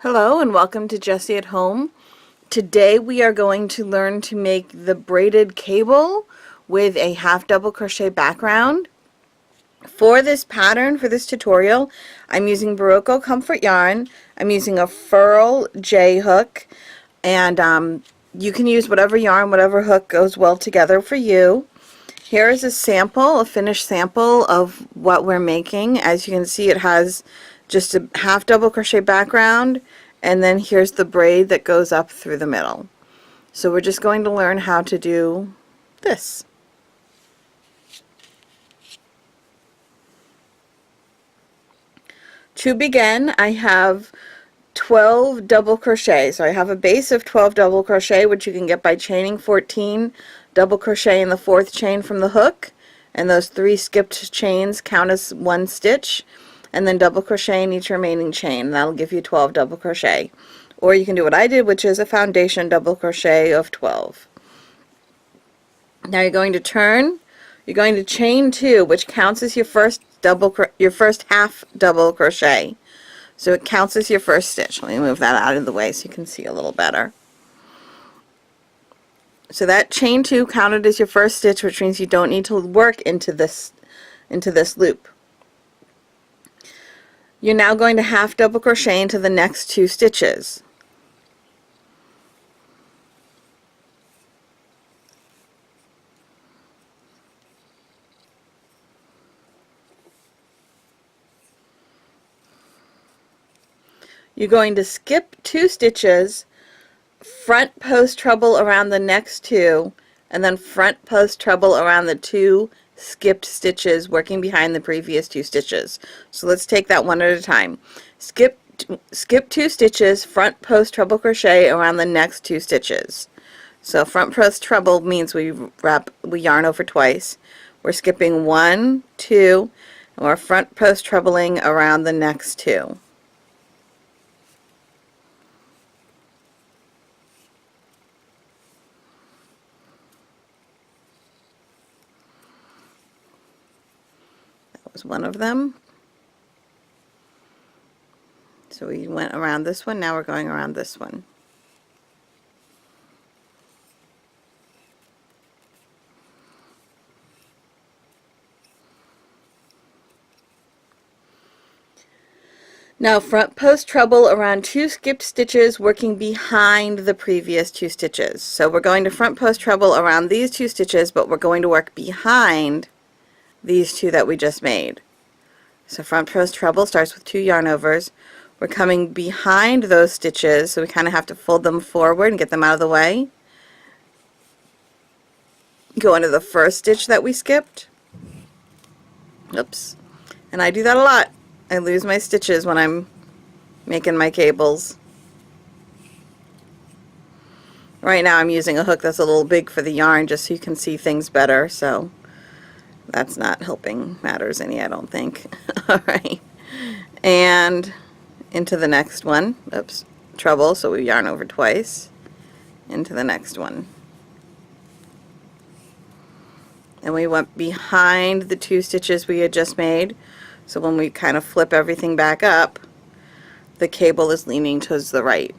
Hello and welcome to Jessie at Home. Today we are going to learn to make the braided cable with a half double crochet background. For this pattern, for this tutorial, I'm using Barocco Comfort yarn. I'm using a Furl J hook, and you can use whatever yarn, whatever hook goes well together for you. Here is a sample, a finished sample of what we're making. As you can see, it has just a half double crochet background, and then here's the braid that goes up through the middle. So we're just going to learn how to do this. To begin, I have 12 double crochet. So I have a base of 12 double crochet, which you can get by chaining 14 double crochet in the fourth chain from the hook, and those 3 skipped chains count as 1 stitch, and then double crochet in each remaining chain. That'll give you 12 double crochet. Or you can do what I did, which is a foundation double crochet of 12. Now you're going to turn, you're going to chain 2, which counts as your first half double crochet. So it counts as your first stitch. Let me move that out of the way so you can see a little better. So that chain 2 counted as your first stitch, which means you don't need to work into this loop. You're now going to half double crochet into the next 2 stitches. You're going to skip 2 stitches, front post treble around the next 2, and then front post treble around the 2 skipped stitches working behind the previous 2 stitches. So let's take that one at a time. Skip 2 stitches, front post treble crochet around the next 2 stitches. So front post treble means we yarn over twice. We're skipping 1, 2, and we're front post trebling around the next 2. Was one of them. So we went around this one, now we're going around this one. Now front post treble around 2 skipped stitches working behind the previous 2 stitches. So we're going to front post treble around these 2 stitches, but we're going to work behind these 2 that we just made. So front post treble starts with 2 yarn overs. We're coming behind those stitches, so we kind of have to fold them forward and get them out of the way. Go into the first stitch that we skipped. Oops. And I do that a lot. I lose my stitches when I'm making my cables. Right now I'm using a hook that's a little big for the yarn just so you can see things better, so that's not helping matters any, I don't think. Alright, and into the next one. Oops, treble, so we yarn over twice. Into the next one. And we went behind the 2 stitches we had just made, so when we kind of flip everything back up, the cable is leaning towards the right.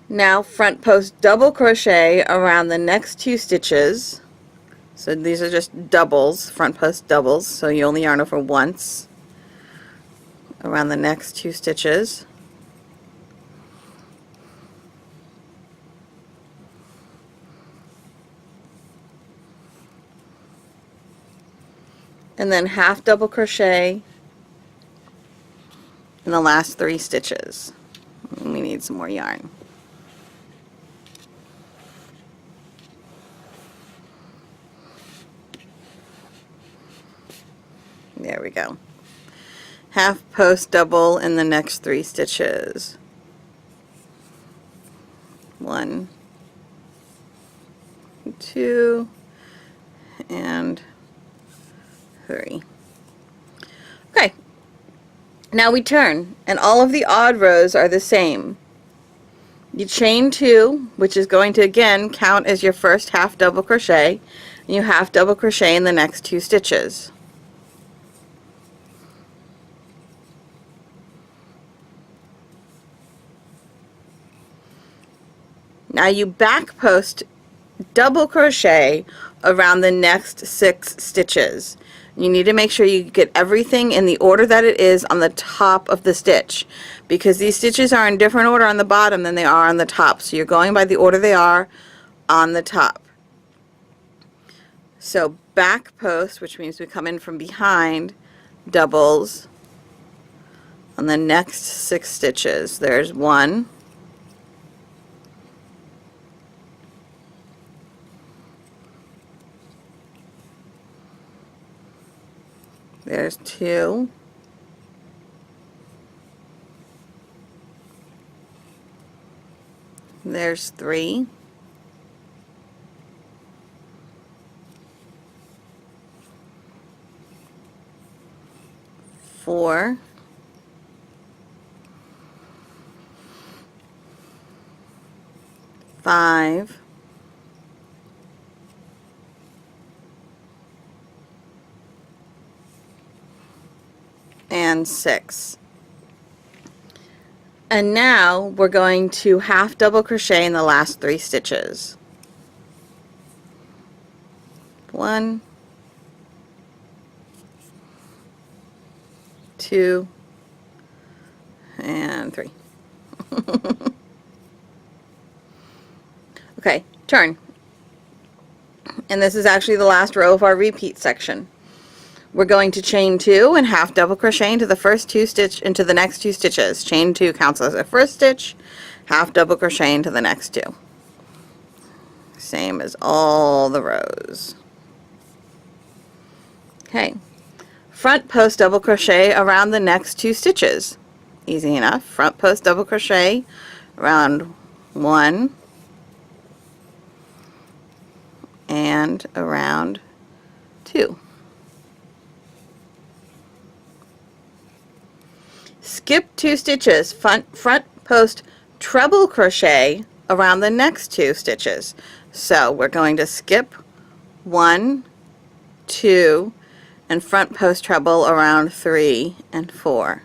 Now front post double crochet around the next 2 stitches. So these are just doubles, front post doubles, so you only yarn over once around the next 2 stitches. And then half double crochet in the last 3 stitches. And we need some more yarn. There we go. Half post double in the next 3 stitches. 1, 2, and 3. Okay, now we turn, and all of the odd rows are the same. You chain 2, which is going to again count as your first half double crochet, and you half double crochet in the next 2 stitches. Now you back post double crochet around the next 6 stitches. You need to make sure you get everything in the order that it is on the top of the stitch, because these stitches are in different order on the bottom than they are on the top, so you're going by the order they are on the top. So back post, which means we come in from behind, doubles on the next 6 stitches. There's 1, there's 2, there's 3, 4, 5, and 6. And now we're going to half double crochet in the last 3 stitches. 1, 2, and 3. Okay, turn. And this is actually the last row of our repeat section. We're going to chain 2 and half double crochet into the first 2 stitch into the next 2 stitches. Chain 2 counts as a first stitch, half double crochet into the next 2. Same as all the rows. Okay. Front post double crochet around the next 2 stitches. Easy enough. Front post double crochet around 1 and around 2. Skip 2 stitches, front post treble crochet around the next 2 stitches. So we're going to skip 1, 2, and front post treble around 3 and 4.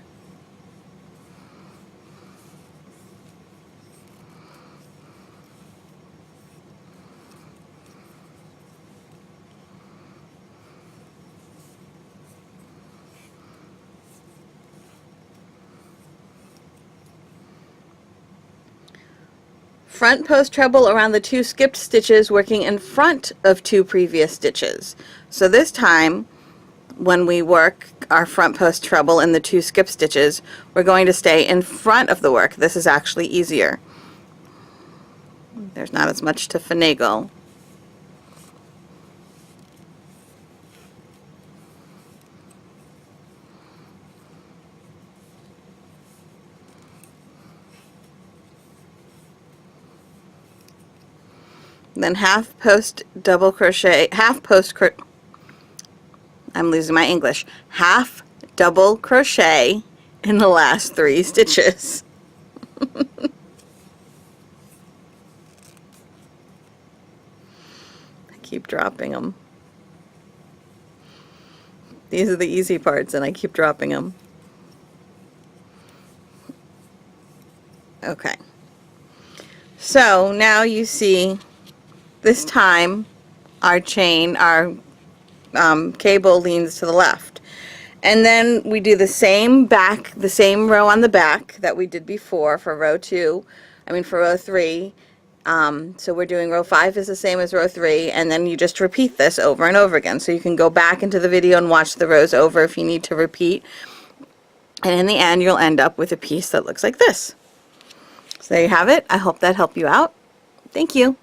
Front post treble around the 2 skipped stitches, working in front of 2 previous stitches. So this time, when we work our front post treble in the 2 skip stitches, we're going to stay in front of the work. This is actually easier. There's not as much to finagle. Then half post double crochet, I'm losing my English, half double crochet in the last 3 stitches. I keep dropping them. These are the easy parts and I keep dropping them. Okay. So now you see this time our chain, our cable leans to the left. And then we do the same row on the back that we did before for row 3. So we're doing row 5 is the same as row 3, and then you just repeat this over and over again. So you can go back into the video and watch the rows over if you need to repeat. And in the end you'll end up with a piece that looks like this. So there you have it. I hope that helped you out. Thank you.